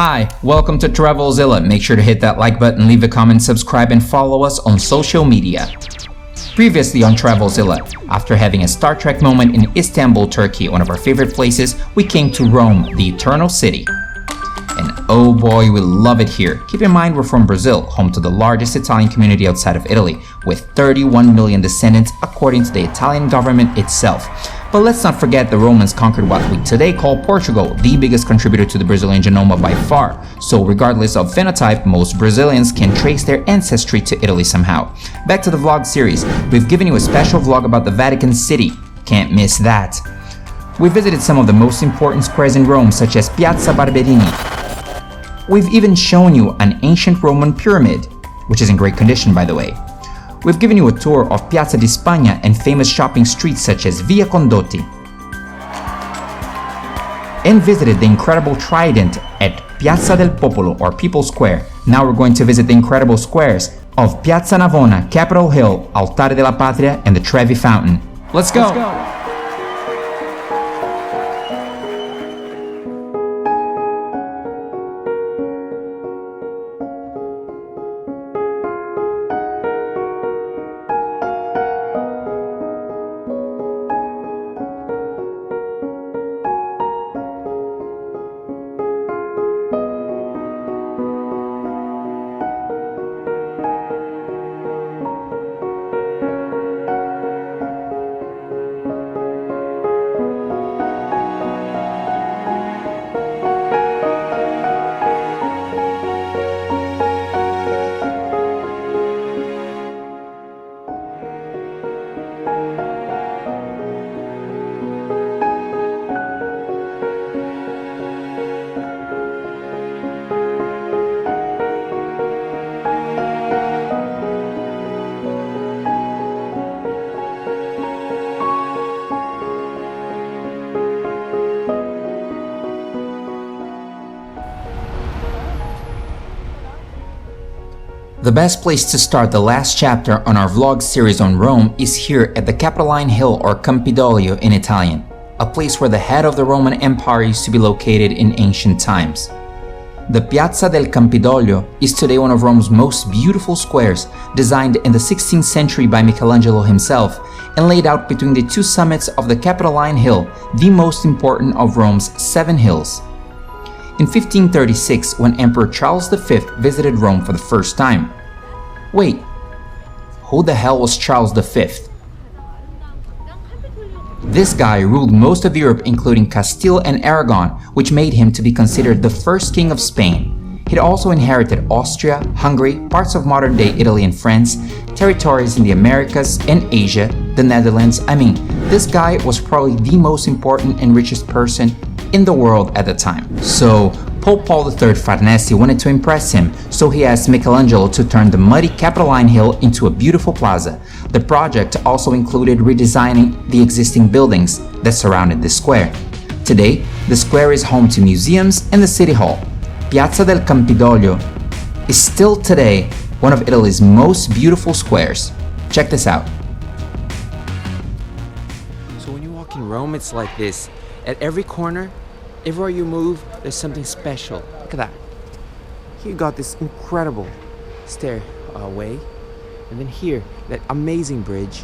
Hi, welcome to Travelzilla. Make sure to hit that like button, leave a comment, subscribe, and follow us on social media. Previously on Travelzilla, after having a Star Trek moment in Istanbul, Turkey, one of our favorite places, we came to Rome, the Eternal City. And oh boy, we love it here. Keep in mind we're from Brazil, home to the largest Italian community outside of Italy, with 31 million descendants according to the Italian government itself. But let's not forget the Romans conquered what we today call Portugal, the biggest contributor to the Brazilian genome by far. So regardless of phenotype, most Brazilians can trace their ancestry to Italy somehow. Back to the vlog series. We've given you a special vlog about the Vatican City. Can't miss that. We visited some of the most important squares in Rome, such as Piazza Barberini. We've even shown you an ancient Roman pyramid, which is in great condition by the way. We've given you a tour of Piazza di Spagna and famous shopping streets such as Via Condotti. And visited the incredible trident at Piazza del Popolo or People Square. Now we're going to visit the incredible squares of Piazza Navona, Capitoline Hill, Altare della Patria, and the Trevi Fountain. Let's go! The best place to start the last chapter on our vlog series on Rome is here at the Capitoline Hill or Campidoglio in Italian, a place where the head of the Roman Empire used to be located in ancient times. The Piazza del Campidoglio is today one of Rome's most beautiful squares, designed in the 16th century by Michelangelo himself and laid out between the two summits of the Capitoline Hill, the most important of Rome's 7 hills. In 1536, when Emperor Charles V visited Rome for the first time. Wait, who the hell was Charles V? This guy ruled most of Europe including Castile and Aragon, which made him to be considered the first king of Spain. He'd also inherited Austria, Hungary, parts of modern-day Italy and France, territories in the Americas and Asia, the Netherlands. I mean, this guy was probably the most important and richest person in the world at the time. So Pope Paul III Farnese wanted to impress him, so he asked Michelangelo to turn the muddy Capitoline Hill into a beautiful plaza. The project also included redesigning the existing buildings that surrounded the square. Today, the square is home to museums and the city hall. Piazza del Campidoglio is still today one of Italy's most beautiful squares. Check this out. So when you walk in Rome, it's like this. At every corner, everywhere you move, there's something special. Look at that. Here you got this incredible stairway, and then here, that amazing bridge,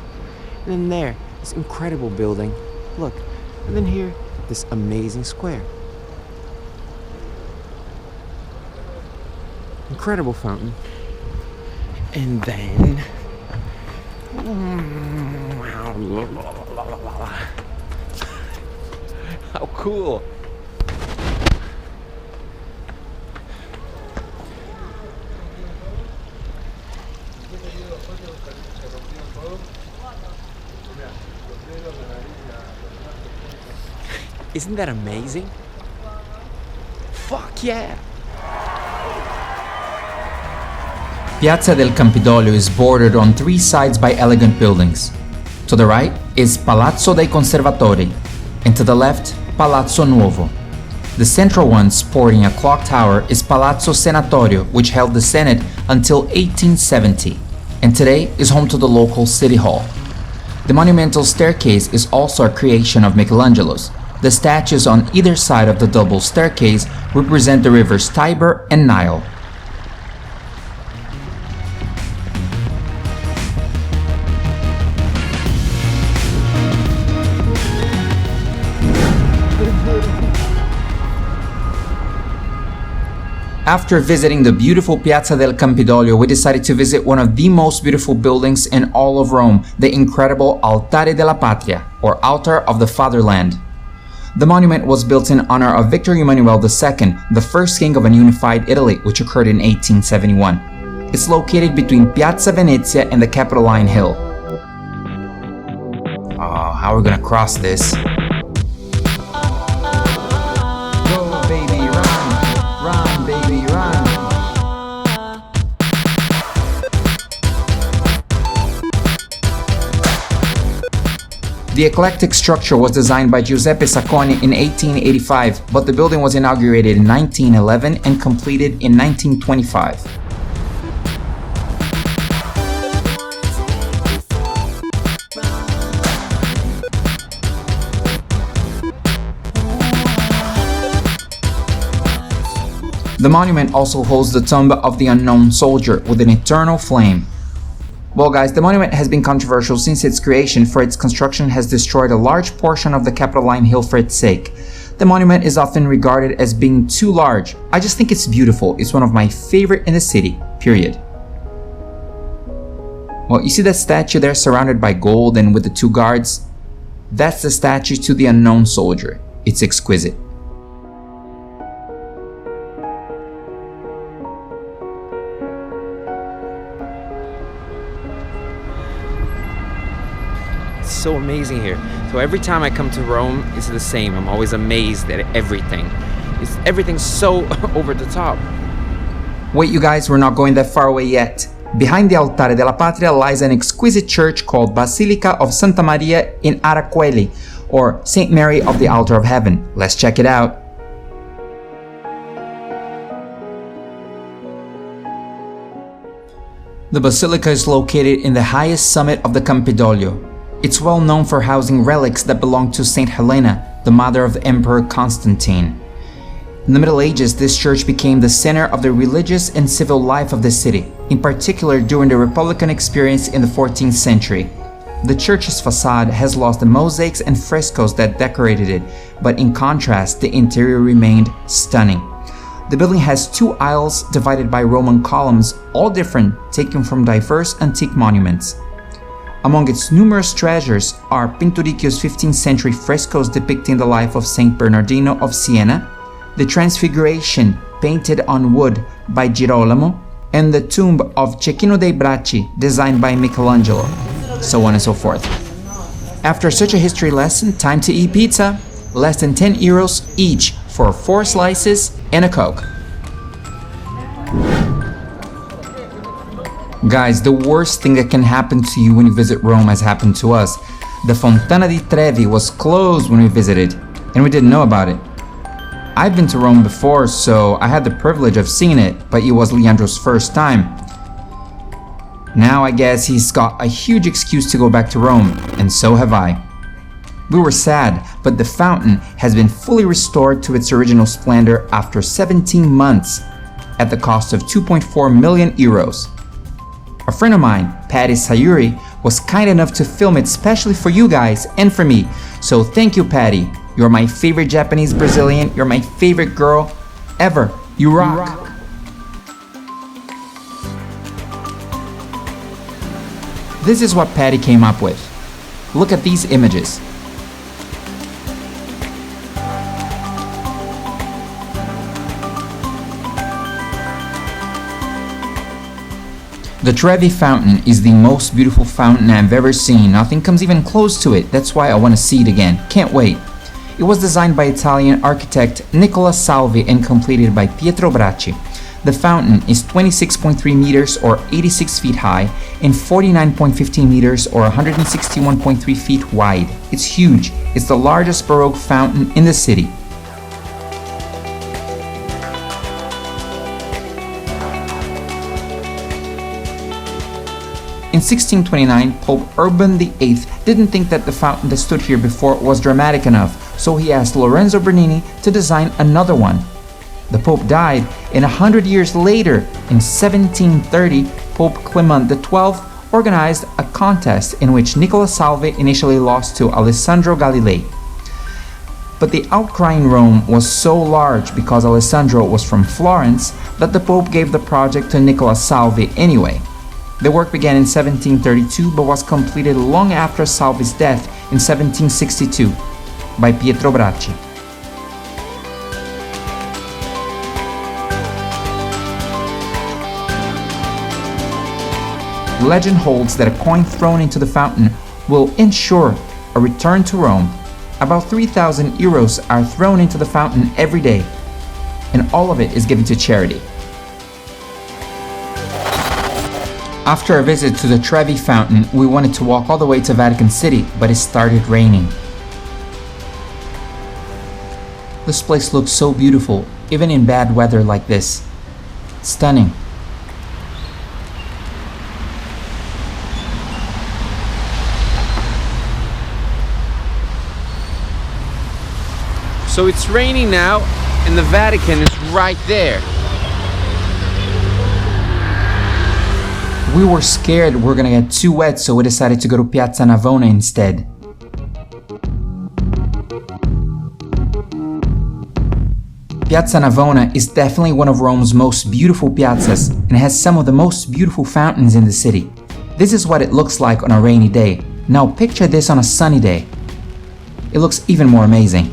and then there, this incredible building. Look, and then here, this amazing square. Incredible fountain. And then... How cool! Isn't that amazing? Fuck yeah! Piazza del Campidoglio is bordered on 3 sides by elegant buildings. To the right is Palazzo dei Conservatori, and to the left, Palazzo Nuovo. The central one, sporting a clock tower, is Palazzo Senatorio, which held the Senate until 1870, and today is home to the local city hall. The monumental staircase is also a creation of Michelangelo's. The statues on either side of the double staircase represent the rivers Tiber and Nile. After visiting the beautiful Piazza del Campidoglio, we decided to visit one of the most beautiful buildings in all of Rome, the incredible Altare della Patria, or Altar of the Fatherland. The monument was built in honor of Victor Emmanuel II, the first king of a unified Italy, which occurred in 1871. It's located between Piazza Venezia and the Capitoline Hill. Oh, how are we gonna cross this? Go, baby, run! Run, baby, run! The eclectic structure was designed by Giuseppe Sacconi in 1885, but the building was inaugurated in 1911 and completed in 1925. The monument also holds the tomb of the unknown soldier with an eternal flame. Well guys, the monument has been controversial since its creation, for its construction has destroyed a large portion of the Capitoline Hill for its sake. The monument is often regarded as being too large. I just think it's beautiful. It's one of my favorite in the city, period. Well, you see that statue there surrounded by gold and with the two guards? That's the statue to the unknown soldier. It's exquisite. So amazing here. So every time I come to Rome, it's the same. I'm always amazed at everything. Everything's so over the top. Wait, you guys, we're not going that far away yet. Behind the Altare della Patria lies an exquisite church called Basilica of Santa Maria in Aracoeli, or Saint Mary of the Altar of Heaven. Let's check it out. The basilica is located in the highest summit of the Campidoglio. It's well known for housing relics that belong to Saint Helena, the mother of Emperor Constantine. In the Middle Ages, this church became the center of the religious and civil life of the city, in particular during the Republican experience in the 14th century. The church's facade has lost the mosaics and frescoes that decorated it, but in contrast, the interior remained stunning. The building has two aisles divided by Roman columns, all different, taken from diverse antique monuments. Among its numerous treasures are Pinturicchio's 15th century frescoes depicting the life of Saint Bernardino of Siena, the Transfiguration painted on wood by Girolamo, and the tomb of Cecchino dei Bracci designed by Michelangelo, so on and so forth. After such a history lesson, time to eat pizza. Less than 10 euros each for 4 slices and a Coke. Guys, the worst thing that can happen to you when you visit Rome has happened to us. The Fontana di Trevi was closed when we visited, and we didn't know about it. I've been to Rome before, so I had the privilege of seeing it, but it was Leandro's first time. Now I guess he's got a huge excuse to go back to Rome, and so have I. We were sad, but the fountain has been fully restored to its original splendor after 17 months, at the cost of 2.4 million euros. A friend of mine, Patty Sayuri, was kind enough to film it specially for you guys and for me, so thank you, Patty. You're my favorite Japanese Brazilian, you're my favorite girl ever. You rock. This is what Patty came up with. Look at these images. The Trevi Fountain is the most beautiful fountain I've ever seen. Nothing comes even close to it. That's why I want to see it again. Can't wait. It was designed by Italian architect Nicola Salvi and completed by Pietro Bracci. The fountain is 26.3 meters or 86 feet high and 49.15 meters or 161.3 feet wide. It's huge. It's the largest Baroque fountain in the city. In 1629, Pope Urban VIII didn't think that the fountain that stood here before was dramatic enough, so he asked Lorenzo Bernini to design another one. The Pope died, and 100 years later, in 1730, Pope Clement XII organized a contest in which Nicola Salvi initially lost to Alessandro Galilei. But the outcry in Rome was so large because Alessandro was from Florence that the Pope gave the project to Nicola Salvi anyway. The work began in 1732 but was completed long after Salvi's death in 1762 by Pietro Bracci. Legend holds that a coin thrown into the fountain will ensure a return to Rome. About 3,000 euros are thrown into the fountain every day, and all of it is given to charity. After a visit to the Trevi Fountain, we wanted to walk all the way to Vatican City, but it started raining. This place looks so beautiful, even in bad weather like this. Stunning. So it's raining now, and the Vatican is right there. We were scared we were gonna get too wet, so we decided to go to Piazza Navona instead. Piazza Navona is definitely one of Rome's most beautiful piazzas and has some of the most beautiful fountains in the city. This is what it looks like on a rainy day. Now picture this on a sunny day. It looks even more amazing.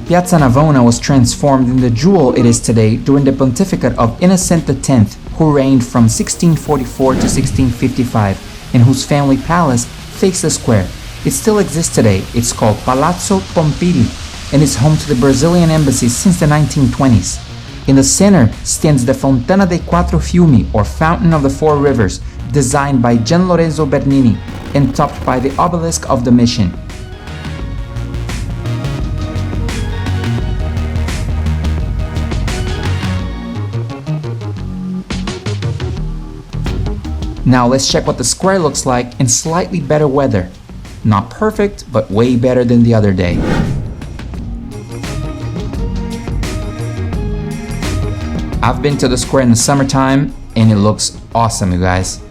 Piazza Navona was transformed in the jewel it is today during the pontificate of Innocent X, who reigned from 1644 to 1655, and whose family palace faced the square. It still exists today. It's called Palazzo Pompili and is home to the Brazilian embassy since the 1920s. In the center stands the Fontana dei Quattro Fiumi, or Fountain of the Four Rivers, designed by Gian Lorenzo Bernini and topped by the obelisk of the Mission. Now let's check what the square looks like in slightly better weather. Not perfect, but way better than the other day. I've been to the square in the summertime and it looks awesome, you guys.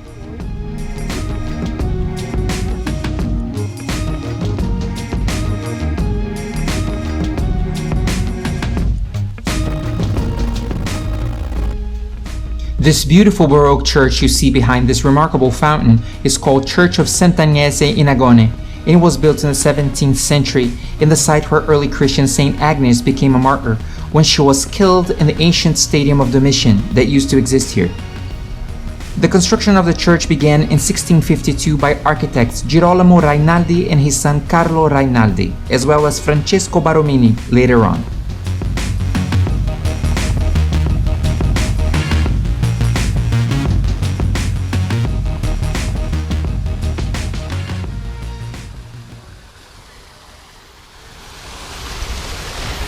This beautiful Baroque church you see behind this remarkable fountain is called Church of Sant'Agnese in Agony, and it was built in the 17th century in the site where early Christian Saint Agnes became a martyr when she was killed in the ancient stadium of Domitian that used to exist here. The construction of the church began in 1652 by architects Girolamo Rainaldi and his son Carlo Rainaldi, as well as Francesco Baromini later on.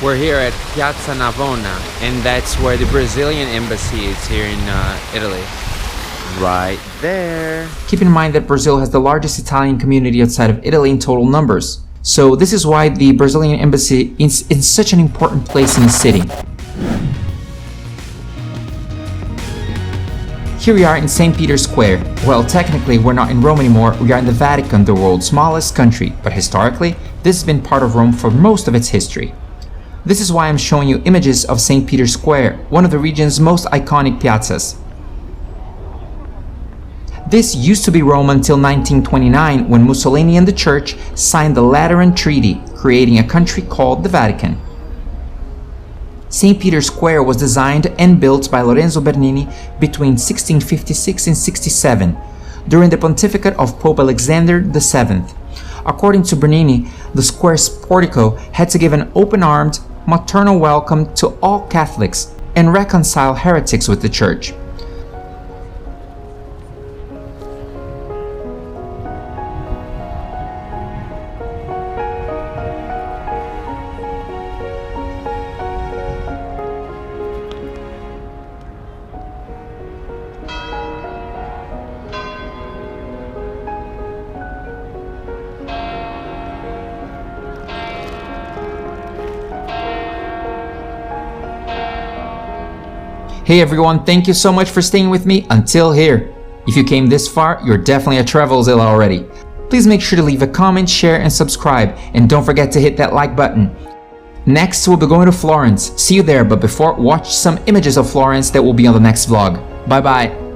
We're here at Piazza Navona, and that's where the Brazilian embassy is here in Italy. Right there. Keep in mind that Brazil has the largest Italian community outside of Italy in total numbers. So this is why the Brazilian embassy is in such an important place in the city. Here we are in St. Peter's Square. Well, technically we're not in Rome anymore, we are in the Vatican, the world's smallest country, but historically, this has been part of Rome for most of its history. This is why I'm showing you images of St. Peter's Square, one of the region's most iconic piazzas. This used to be Rome until 1929, when Mussolini and the Church signed the Lateran Treaty, creating a country called the Vatican. St. Peter's Square was designed and built by Lorenzo Bernini between 1656 and 67, during the pontificate of Pope Alexander VII. According to Bernini, the square's portico had to give an open-armed, maternal welcome to all Catholics and reconcile heretics with the Church. Hey everyone, thank you so much for staying with me until here. If you came this far, you're definitely a Travelzilla already. Please make sure to leave a comment, share, and subscribe, and don't forget to hit that like button. Next, we'll be going to Florence. See you there, but before, watch some images of Florence that will be on the next vlog. Bye bye.